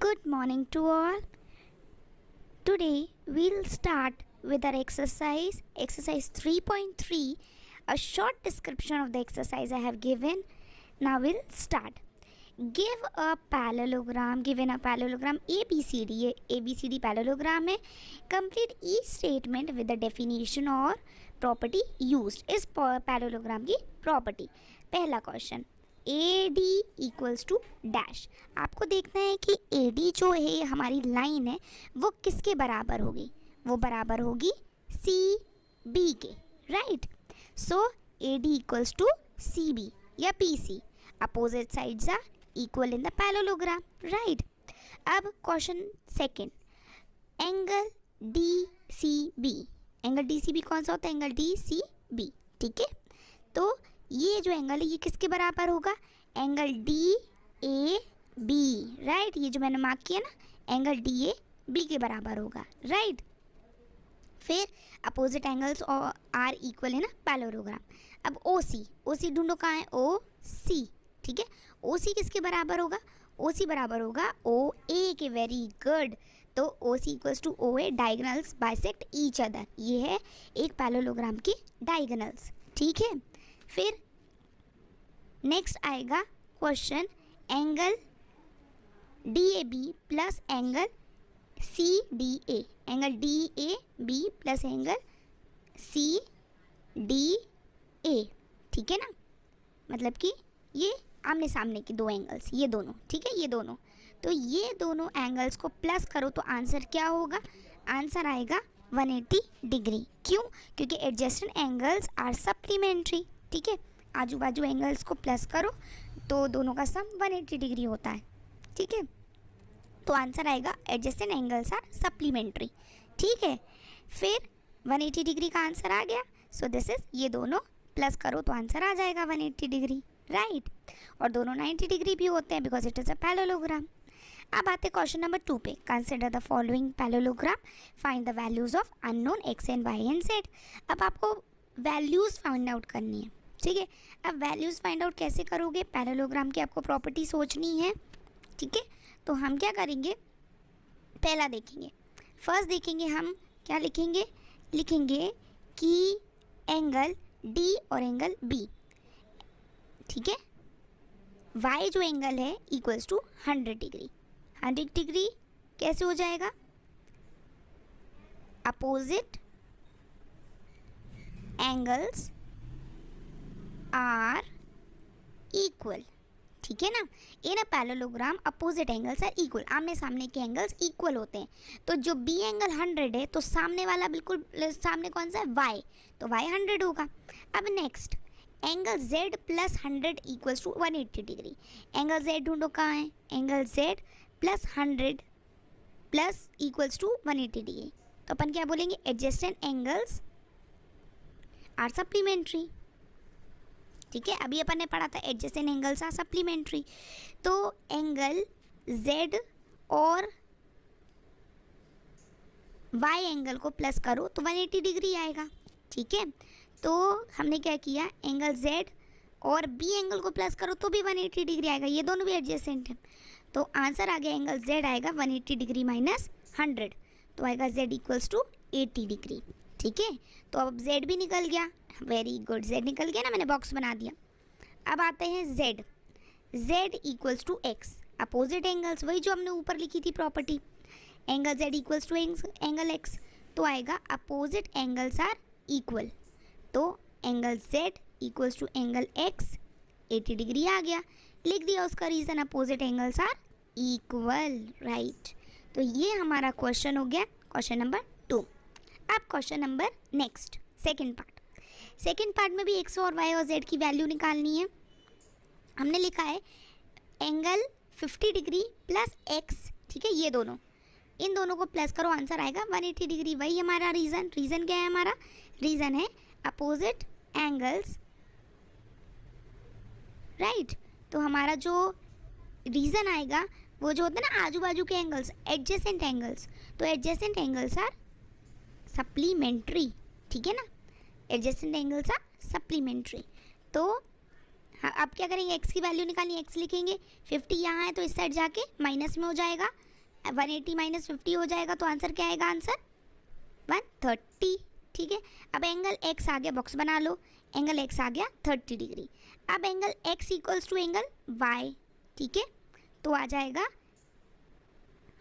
Good morning to all. Today we'll start with our exercise 3.3, a short description of the exercise I have given. Now we'll start. Given a parallelogram ABCD, ये ABCD parallelogram है. Complete each statement with the definition or property used. इस parallelogram की property. पहला question, AD equals to dash. आपको देखना है कि AD जो है हमारी लाइन है वो किसके बराबर होगी. वो बराबर होगी CB के. Right. So AD equals to CB या PC. Opposite sides are equal in the parallelogram. Right. अब question second, angle DCB. Angle DCB कौन सा होता है? Angle DCB. ठीक है. तो ये जो एंगल है ये किसके बराबर होगा? Angle DAB. राइट. ये जो मैंने मार्क किया ना, एंगल DAB के बराबर होगा. राइट. फिर अपोजिट एंगल्स आर इक्वल है ना पैरेललोग्राम. अब OC ढूंढो कहाँ है? OC. ठीक है. OC किसके बराबर होगा? OC बराबर होगा OA के. Very good. तो OC equals to OA. Diagonals bisect each other. ये है एक पैरेललोग्राम की डायगोनल्स. ठीक है. फिर नेक्स्ट आएगा question, angle DAB plus angle CDA. Angle DAB plus angle CDA. ठीक है ना. मतलब कि ये आमने सामने की दो एंगल्स, ये दोनों. ठीक है. ये दोनों, तो ये दोनों एंगल्स को प्लस करो तो आंसर क्या होगा? आंसर आएगा 180 डिग्री. क्यों? क्योंकि एडजेसेंट एंगल्स आर सप्लीमेंट्री. ठीक है. आजू बाजू एंगल्स को प्लस करो तो दोनों का सम 180 डिग्री होता है. ठीक है. तो आंसर आएगा एडजेसेंट एंगल्स आर सप्लीमेंट्री. ठीक है. फिर 180 डिग्री का आंसर आ गया. सो दिस इज, ये दोनों प्लस करो तो आंसर आ जाएगा 180 डिग्री. राइट. और दोनों 90 डिग्री भी होते हैं because it is a parallelogram. अब आते क्वेश्चन नंबर 2 पे. Consider the following parallelogram, find the values of unknown x and y and z. अब आपको वैल्यूज़ फाइंड आउट करनी है. ठीक है. अब वैल्यूज़ फाइंड आउट कैसे करोगे? पैरेललोग्राम की आपको प्रॉपर्टी सोचनी है. ठीक है. तो हम क्या करेंगे, पहला देखेंगे. फर्स्ट देखेंगे हम क्या लिखेंगे. लिखेंगे कि एंगल D और एंगल B. ठीक है. Y जो एंगल है इक्वल्स टू 100 डिग्री. 100 डिग्री कैसे हो जाएगा? Opposite angles are equal. ठीक है ना. In a parallelogram opposite angles are equal. आमने सामने के एंगल्स इक्वल होते हैं. तो जो B एंगल 100 है तो सामने वाला बिल्कुल सामने कौन सा है? Y. तो Y 100 होगा. अब next, angle Z plus 100 equals to 180 degree. Angle Z ढूंढो कहाँ है? Angle Z plus 100 plus equals to 180 degree. तो अपन क्या बोलेंगे? Adjacent angles are supplementary. ठीक है. अभी अपन ने पढ़ा था एडजेसेंट एंगल्स आर सप्लीमेंट्री. तो एंगल Z और Y एंगल को प्लस करो तो 180 डिग्री आएगा. ठीक है. तो हमने क्या किया, एंगल Z और B एंगल को प्लस करो तो भी 180 डिग्री आएगा. ये दोनों भी एडजेसेंट हैं. तो आंसर आ गया, एंगल Z आएगा 180 डिग्री माइनस 100. तो आएगा Z इक्वल्स टू 80 डिग्री. ठीक है. तो अब Z भी निकल गया. Very good. Z निकल गया ना, मैंने बॉक्स बना दिया. अब आते हैं Z. Z equals to X. Opposite angles, वही जो हमने ऊपर लिखी थी property. Angle Z equals to angle X. तो आएगा अपोजिट एंगल्स आर इक्वल. तो angle Z equals to angle X 80 degree आ गया. लिख दिया उसका reason, opposite angles are equal. Right. तो ये हमारा क्वेश्चन हो गया, क्वेश्चन नंबर 2. अब question number next, second part. Second part में भी X और Y और Z की वैल्यू निकालनी है. हमने लिखा है एंगल 50 डिग्री प्लस X. ठीक है. ये दोनों, इन दोनों को प्लस करो, आंसर आएगा 180 डिग्री. वही हमारा रीज़न. रीज़न क्या है हमारा? रीज़न है अपोजिट एंगल्स. राइट. तो हमारा जो रीज़न आएगा वो जो होता है ना आजू बाजू के एंगल्स, एडजेसेंट एंगल्स. तो एडजेसेंट एंगल्स आर सप्लीमेंट्री. ठीक है ना. Adjacent angles are supplementary. तो हाँ, अब क्या करेंगे, x की वैल्यू निकालनी, x लिखेंगे, 50 यहाँ है तो इस साइड जाके माइनस में हो जाएगा, 180 माइनस 50 हो जाएगा, तो आंसर क्या आएगा, आंसर 130। ठीक है, अब एंगल x आ गया, बॉक्स बना लो, एंगल x आ गया 30 डिग्री। अब angle x equals to angle y, ठीक है, तो आ जाएगा,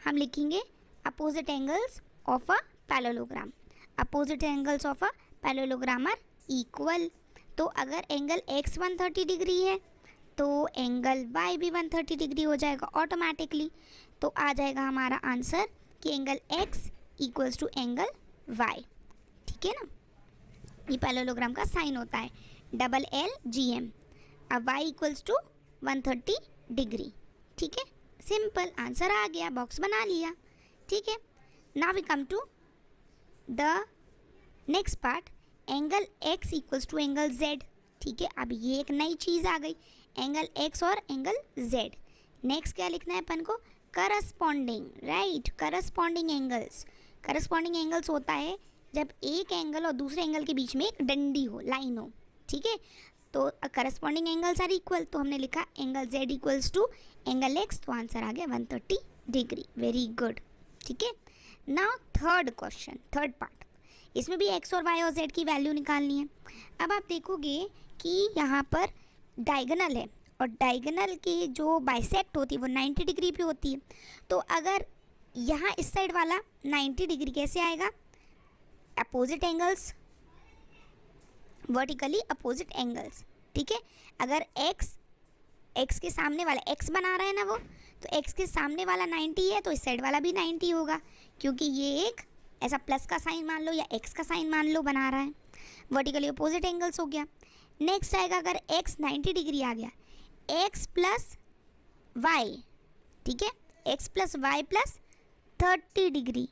हम लिखेंगे opposite angles of a parallelogram, opposite angles of a parallelogram are equal. तो अगर एंगल x 130 डिग्री है तो एंगल y भी 130 डिग्री हो जाएगा ऑटोमेटिकली। तो आ जाएगा हमारा आंसर कि angle x equals to angle y, ठीक है ना। ये पैरेललोग्राम का साइन होता है, डबल एल जी एम। अब y इक्वल्स टू 130 डिग्री, ठीक है, सिंपल आंसर आ गया, बॉक्स बना लिया, ठीक है। Now we come to the next part, angle x equals to angle z, ठीक है। अब ये एक नई चीज़ आ गई, एंगल x और एंगल z। नेक्स्ट क्या लिखना है अपन को, corresponding, right, corresponding angles. Corresponding angles होता है जब एक एंगल और दूसरे एंगल के बीच में एक डंडी हो, लाइन हो, ठीक है। तो करस्पॉन्डिंग एंगल्स आर इक्वल, तो हमने लिखा angle z equals to angle x, तो आंसर आ गया 130 डिग्री, वेरी गुड, ठीक है। Now third question, third part, इसमें भी x और y और z की वैल्यू निकालनी है। अब आप देखोगे कि यहाँ पर डायगोनल है और डायगोनल की जो बाइसेक्ट होती है वो 90 डिग्री पे होती है। तो अगर यहाँ इस साइड वाला 90 डिग्री कैसे आएगा, opposite angles, vertically opposite angles, ठीक है। अगर x के सामने वाला x बना रहा है ना वो, तो x के सामने वाला 90 है तो इस साइड वाला भी 90 होगा, क्योंकि ये एक ऐसा प्लस का साइन मान लो या x का साइन मान लो बना रहा है, वर्टिकली अपोजिट एंगल्स हो गया। नेक्स्ट आएगा, अगर x 90 डिग्री आ गया, x प्लस वाई, ठीक है, x plus y plus 30 degree,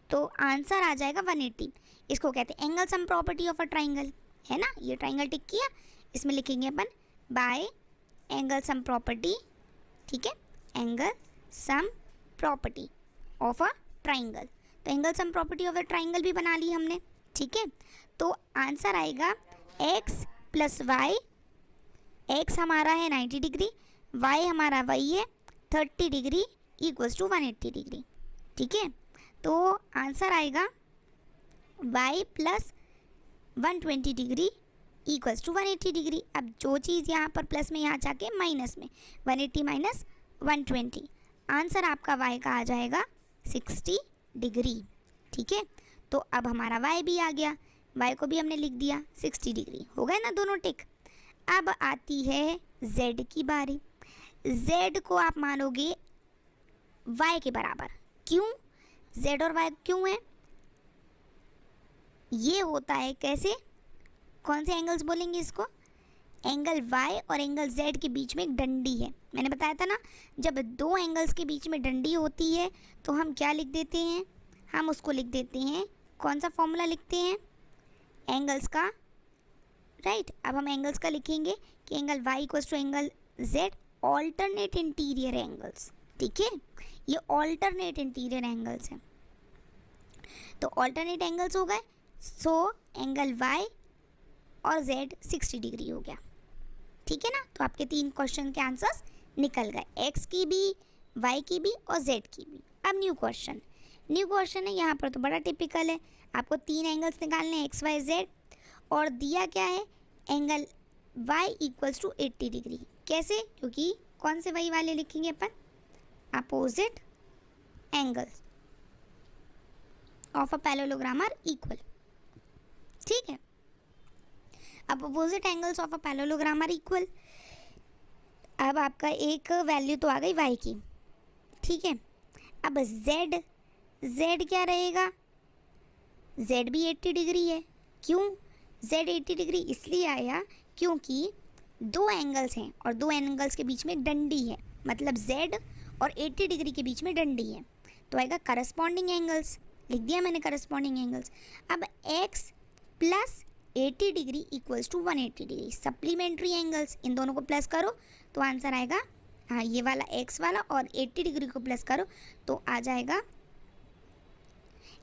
तो आंसर आ जाएगा 180। इसको कहते हैं angle sum property of a triangle, है ना। ये ट्राइंगल टिक किया, इसमें लिखेंगे अपन बाय एंगल सम प्रॉपर्टी, ठीक है, angle sum property of a triangle. तो angle sum property of a triangle भी बना ली हमने, ठीक है। तो आंसर आएगा x प्लस वाई, x हमारा है 90 डिग्री, y हमारा वही है 30 डिग्री इक्वल्स टू 180 डिग्री, ठीक है। तो आंसर आएगा y plus 120 degree equals to 180 degree. अब जो चीज़ यहाँ पर प्लस में, यहाँ जाके माइनस में, 180 माइनस 120, आंसर आपका y का आ जाएगा 60 डिग्री, ठीक है। तो अब हमारा y भी आ गया, y को भी हमने लिख दिया 60 डिग्री, हो गए ना दोनों टिक। अब आती है z की बारी। z को आप मानोगे y के बराबर, क्यों, z और y क्यों है, ये होता है कैसे, कौन से एंगल्स बोलेंगे इसको, एंगल y और एंगल z के बीच में एक डंडी है। मैंने बताया था ना, जब दो एंगल्स के बीच में डंडी होती है तो हम क्या लिख देते हैं, हम उसको लिख देते हैं, कौन सा फॉर्मूला लिखते हैं, एंगल्स का, राइट। अब हम एंगल्स का लिखेंगे कि angle y equals to angle z alternate interior angles, ठीक है, ये ऑल्टरनेट इंटीरियर एंगल्स हैं। तो ऑल्टरनेट एंगल्स हो गए, सो एंगल y और z 60 डिग्री हो गया, ठीक है ना। तो आपके 3 क्वेश्चन के आंसर्स निकल गए, x की भी, y की भी और z की भी। अब न्यू क्वेश्चन, न्यू क्वेश्चन है, यहाँ पर तो बड़ा टिपिकल है, आपको 3 एंगल्स निकालने हैं x y z, और दिया क्या है, angle y equals to 80 degree. कैसे, क्योंकि कौन से वही वाले लिखेंगे अपन, opposite angles of a parallelogram are equal, ठीक है। अब opposite angles of a parallelogram are equal. अब आपका एक वैल्यू तो आ गई y की, ठीक है। अब z क्या रहेगा, z भी 80 डिग्री है, क्यों, z 80 डिग्री इसलिए आया क्योंकि दो एंगल्स हैं और दो एंगल्स के बीच में एक डंडी है, मतलब z और 80 डिग्री के बीच में डंडी है, तो आएगा करस्पॉन्डिंग एंगल्स, लिख दिया मैंने करस्पॉन्डिंग एंगल्स। अब x plus 80 degree equals to 180 degree, supplementary angles, इन दोनों को प्लस करो तो आंसर आएगा, हाँ ये वाला x वाला और 80 डिग्री को प्लस करो तो आ जाएगा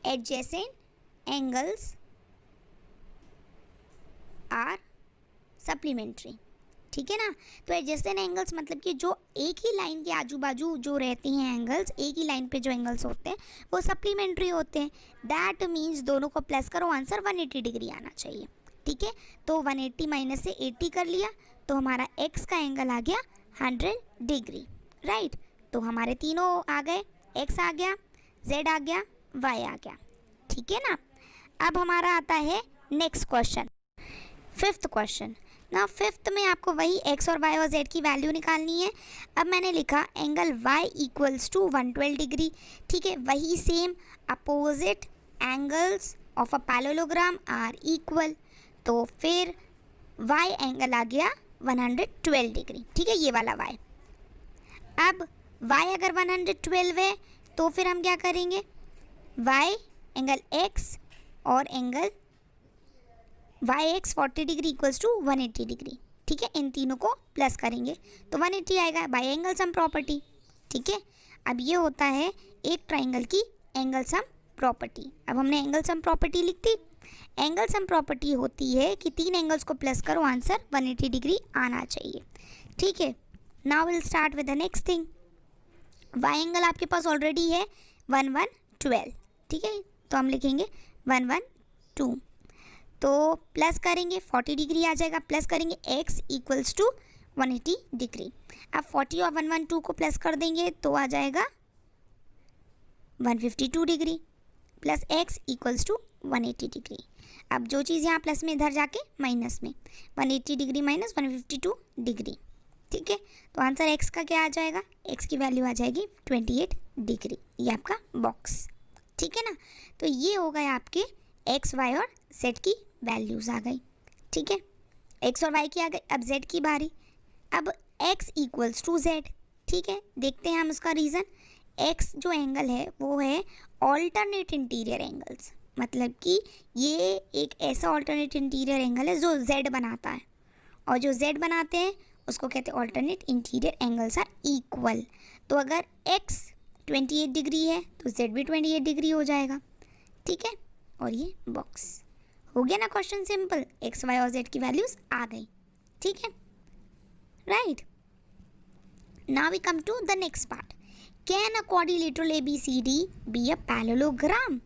एडजेसेंट एंगल्स आर सप्लीमेंट्री, ठीक है ना। तो एडजेसेंट एंगल्स मतलब कि जो एक ही लाइन के आजू बाजू जो रहते हैं एंगल्स, एक ही लाइन पे जो एंगल्स होते हैं वो सप्लीमेंट्री होते हैं। दैट मीन्स दोनों को प्लस करो, आंसर 180 डिग्री आना चाहिए। ठीक है, तो 180 माइनस से 80 कर लिया तो हमारा एक्स का एंगल आ गया 100 डिग्री। राइट, तो हमारे तीनों आ गए, एक्स आ गया, जेड आ गया, वाई आ गया। ठीक है ना। अब हमारा आता है नेक्स्ट क्वेश्चन, फिफ्थ क्वेश्चन ना। फिफ्थ में आपको वही एक्स और वाई और जेड की वैल्यू निकालनी है। अब मैंने लिखा angle Y equals to 112 degree. ठीक है, वही same opposite angles of a parallelogram are equal, तो फिर वाई एंगल आ गया 112 डिग्री। ठीक है, ये वाला वाई। अब वाई अगर 112 है तो फिर हम क्या करेंगे, वाई एंगल एक्स और angle Y X 40 degree equals to 180 degree. ठीक है, इन तीनों को प्लस करेंगे तो 180 आएगा बाय एंगल सम प्रॉपर्टी। ठीक है, अब ये होता है एक ट्राइंगल की एंगल सम प्रॉपर्टी। अब हमने एंगल सम प्रॉपर्टी लिख दी। एंगल सम प्रॉपर्टी होती है कि तीन एंगल्स को प्लस करो, आंसर 180 डिग्री आना चाहिए। ठीक है, now will start with the next thing. Y angle आपके पास ऑलरेडी है 1112। ठीक है, तो हम लिखेंगे 112, तो प्लस करेंगे 40 डिग्री आ जाएगा, प्लस करेंगे x इक्वल्स टू 180 डिग्री। अब 40 और 112 को प्लस कर देंगे तो आ जाएगा 152 degree plus x equals to 180 degree. अब जो चीज़ यहाँ प्लस में इधर जाके माइनस में, 180 डिग्री माइनस 152 डिग्री। ठीक है, तो आंसर x का क्या आ जाएगा, x की वैल्यू आ जाएगी 28 डिग्री। ये आपका बॉक्स। ठीक है ना, तो ये हो गए आपके x, y और z की वैल्यूज़ आ गई। ठीक है, x और y की आ गई। अब z की बारी। अब x इक्वल्स टू z। ठीक है, देखते हैं हम उसका रीज़न। x जो एंगल है वो है ऑल्टरनेट इंटीरियर एंगल्स, मतलब कि ये एक ऐसा ऑल्टरनेट इंटीरियर एंगल है जो z बनाता है, और जो z बनाते हैं उसको कहते हैं alternate interior angles are equal. तो अगर x 28 डिग्री है तो z भी 28 डिग्री हो जाएगा। ठीक है, और ये बॉक्स हो गया ना क्वेश्चन सिंपल। एक्स, वाई और जेड की वैल्यूज आ गई। ठीक है, right. Now we come to the next part. Can a quadrilateral ABCD be a parallelogram?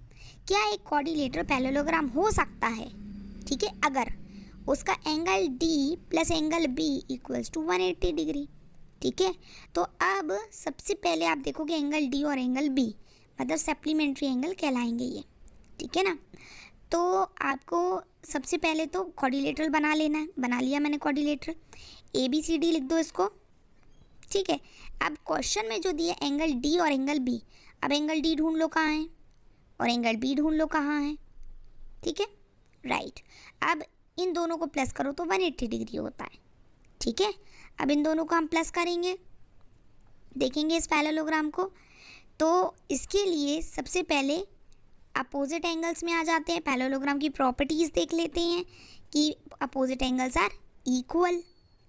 क्या एक क्वाड्रिलेटरल पैरेललोग्राम हो सकता है? ठीक है, अगर उसका angle D plus angle B equals to 180 degree. ठीक है, तो अब सबसे पहले आप देखोगे एंगल D और एंगल B मतलब सप्लीमेंट्री एंगल कहलाएंगे ये। ठीक है ना, तो आपको सबसे पहले तो क्वाड्रिलेटरल बना लेना है। बना लिया मैंने क्वाड्रिलेटरल, ABCD लिख दो इसको। ठीक है, अब क्वेश्चन में जो दिया एंगल D और एंगल B, अब एंगल D ढूंढ लो कहाँ है और एंगल B ढूंढ लो कहाँ है। ठीक है, राइट। अब इन दोनों को प्लस करो तो 180 डिग्री होता है। ठीक है, अब इन दोनों को हम प्लस करेंगे, देखेंगे इस पैरेललोग्राम को। तो इसके लिए सबसे पहले अपोजिट एंगल्स में आ जाते हैं, पैरेललोग्राम की प्रॉपर्टीज़ देख लेते हैं कि अपोजिट एंगल्स आर इक्वल।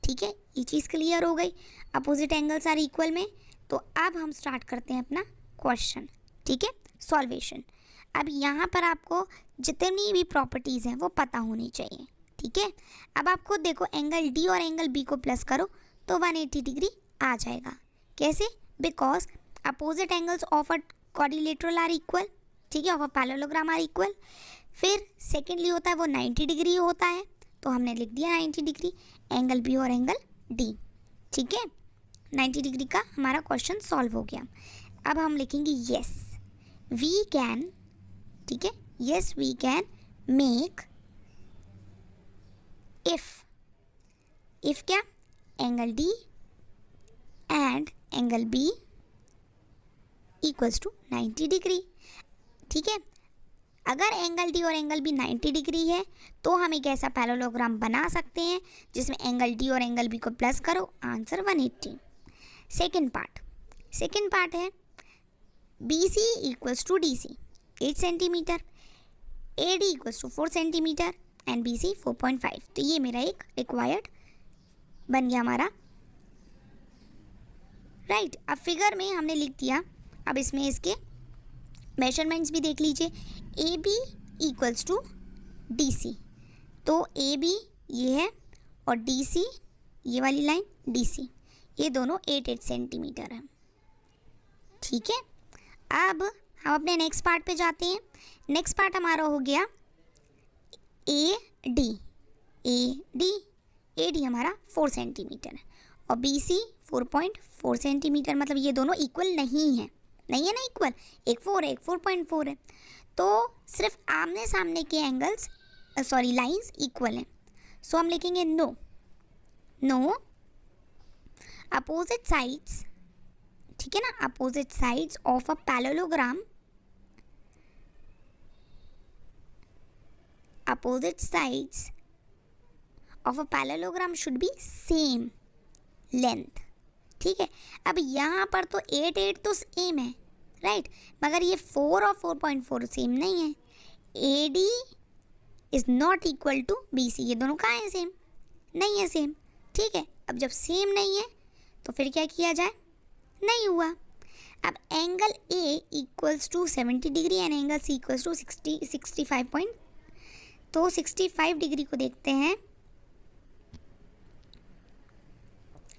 ठीक है, ये चीज़ क्लियर हो गई, अपोजिट एंगल्स आर इक्वल में। तो अब हम स्टार्ट करते हैं अपना क्वेश्चन। ठीक है, सॉल्वेशन। अब यहाँ पर आपको जितनी भी प्रॉपर्टीज़ हैं वो पता होनी चाहिए। ठीक है, अब आप खुद देखो एंगल D और एंगल B को प्लस करो तो 180 डिग्री आ जाएगा। कैसे? Because opposite angles of a quadrilateral are equal. ठीक है, of a parallelogram are equal. फिर सेकेंडली होता है वो 90 डिग्री होता है, तो हमने लिख दिया 90 डिग्री एंगल B और एंगल D। ठीक है, 90 डिग्री का हमारा क्वेश्चन सॉल्व हो गया। अब हम लिखेंगे यस वी कैन। ठीक है, yes we can make if क्या, angle D and angle B equals to 90 degree. ठीक है, अगर एंगल D और एंगल B 90 डिग्री है तो हम एक ऐसा पैरेललोग्राम बना सकते हैं जिसमें एंगल D और एंगल B को प्लस करो, आंसर 180। सेकेंड पार्ट है BC equals to DC 8 centimetre, AD equals to 4 centimetre and BC 4.5। तो ये मेरा एक रिक्वायर्ड बन गया हमारा। राइट, अब फिगर में हमने लिख दिया। अब इसमें इसके मेजरमेंट्स भी देख लीजिए। AB इक्वल्स टू DC, तो AB ये है और DC ये वाली लाइन DC, ये दोनं 8 सेंटीमीटर है। ठीक है, अब हम अपने नेक्स्ट पार्ट पे जाते हैं। नेक्स्ट पार्ट हमारा हो गया AD। AD हमारा 4 सेंटीमीटर है और BC 4.4 सेंटीमीटर, मतलब ये दोनों इक्वल नहीं है ना इक्वल, एक 4 है एक 4.4 है, तो सिर्फ आमने सामने के एंगल्स लाइंस इक्वल हैं। सो हम लिखेंगे नो अपोजिट साइड्स, ठीक है ना, opposite sides of a parallelogram, opposite sides of a parallelogram should be same length. ठीक है, अब यहाँ पर तो 8 तो सेम है, राइट, मगर ये 4 और 4.4 सेम नहीं है। AD is not equal to BC, ये दोनों कहाँ हैं, सेम नहीं है, सेम। ठीक है, अब जब सेम नहीं है तो फिर क्या किया जाए, नहीं हुआ। अब angle A equals to 70 degree and angle C equals to 65 तो 65 डिग्री को देखते हैं।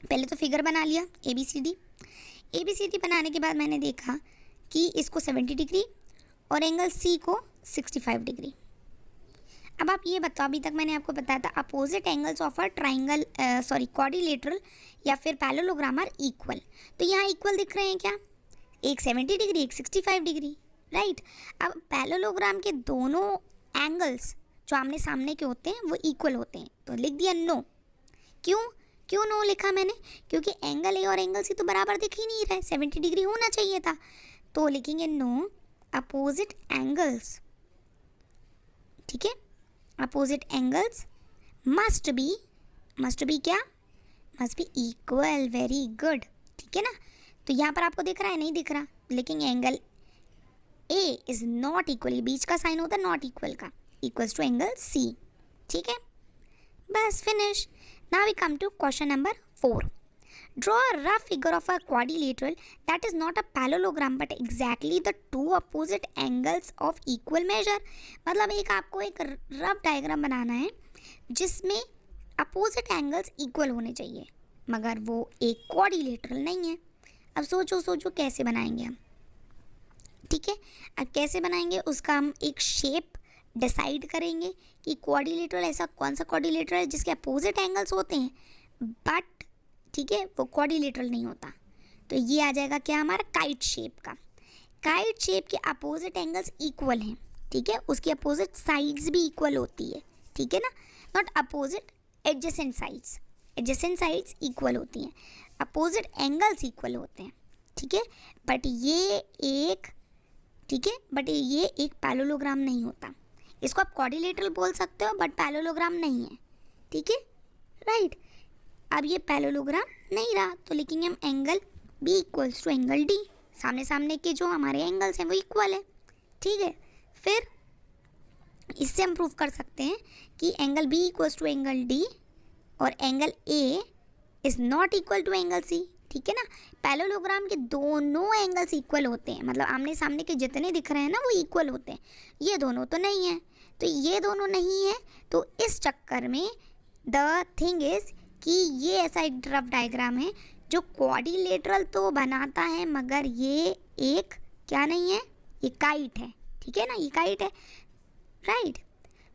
पहले तो फिगर बना लिया ABCD बनाने के बाद मैंने देखा कि इसको 70 डिग्री और एंगल C को 65 डिग्री। अब आप ये बताओ, अभी तक मैंने आपको बताया था opposite angles of a triangle quadrilateral या फिर पैरेललोग्राम आर इक्वल, तो यहाँ इक्वल दिख रहे हैं क्या, एक 70 डिग्री एक 65 डिग्री, राइट। अब पैरेललोग्राम के दोनों एंगल्स जो आमने सामने के होते हैं वो इक्वल होते हैं, तो लिख दिया नो। क्यों नो लिखा मैंने, क्योंकि एंगल A और एंगल C तो बराबर दिख ही नहीं रहा है, 70 डिग्री होना चाहिए था, तो लिखेंगे नो अपोजिट एंगल्स। ठीक है, अपोजिट एंगल्स मस्ट बी क्या, must be equal. Very good, ठीक है ना। तो यहाँ पर आपको दिख रहा है, नहीं दिख रहा, लेकिन angle A is not equal, बीच का साइन होता है नॉट इक्वल का, इक्वल्स टू एंगल C। ठीक है, बस finish. Now we come to question number 4. Draw a rough figure of a quadrilateral that is not a parallelogram but exactly the two opposite angles of equal measure. मतलब एक आपको एक rough diagram बनाना है जिसमें opposite angles equal होने चाहिए, मगर वो एक क्वाड्रिलेटरल नहीं है। अब सोचो कैसे बनाएंगे हम। ठीक है, अब कैसे बनाएंगे उसका हम एक शेप डिसाइड करेंगे कि क्वाड्रिलेटरल ऐसा कौन सा क्वाड्रिलेटरल है जिसके अपोजिट एंगल्स होते हैं बट, ठीक है, वो क्वाड्रिलेटरल नहीं होता। तो ये आ जाएगा क्या, हमारा काइट शेप का। काइट शेप के अपोजिट एंगल्स इक्वल हैं, ठीक है, उसकी अपोजिट साइड्स भी इक्वल होती है, ठीक है ना, not opposite, adjacent sides equal होती हैं, अपोजिट एंगल्स इक्वल होते हैं। ठीक है, बट ये एक पैरेललोग्राम नहीं होता। इसको आप क्वाड्रिलेटरल बोल सकते हो बट पैरेललोग्राम नहीं है। ठीक है, राइट। अब ये पैरेललोग्राम नहीं रहा तो लिखेंगे हम angle B equals to angle D। सामने के जो हमारे एंगल्स हैं वो इक्वल है। ठीक है, फिर इससे हम प्रूव कर सकते हैं कि angle B equals to angle D और angle A is not equal to angle C। ठीक है ना, पैरेललोग्राम के दोनों एंगल्स इक्वल होते हैं, मतलब आमने सामने के जितने दिख रहे हैं ना वो इक्वल होते हैं। ये दोनों तो नहीं है, तो ये दोनों नहीं है, तो इस चक्कर में द थिंग इज़ कि ये ऐसा एक रफ डायग्राम है जो क्वाड्रिलेटरल तो बनाता है मगर ये एक क्या नहीं है, ये काइट है। ठीक है ना, ये काइट है, राइट।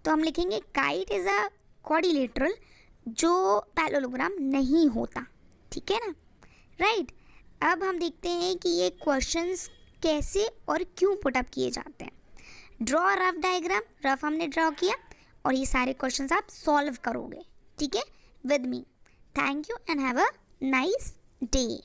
तो हम लिखेंगे काइट इज़ अ क्वाड्रिलेटरल जो पैरेललोग्राम नहीं होता। ठीक है ना, राइट। अब हम देखते हैं कि ये क्वेश्चंस कैसे और क्यों पुटअप किए जाते हैं। ड्रॉ रफ डायग्राम, रफ हमने ड्रॉ किया और ये सारे क्वेश्चंस आप सॉल्व करोगे, ठीक है, with me. Thank you and have a nice day.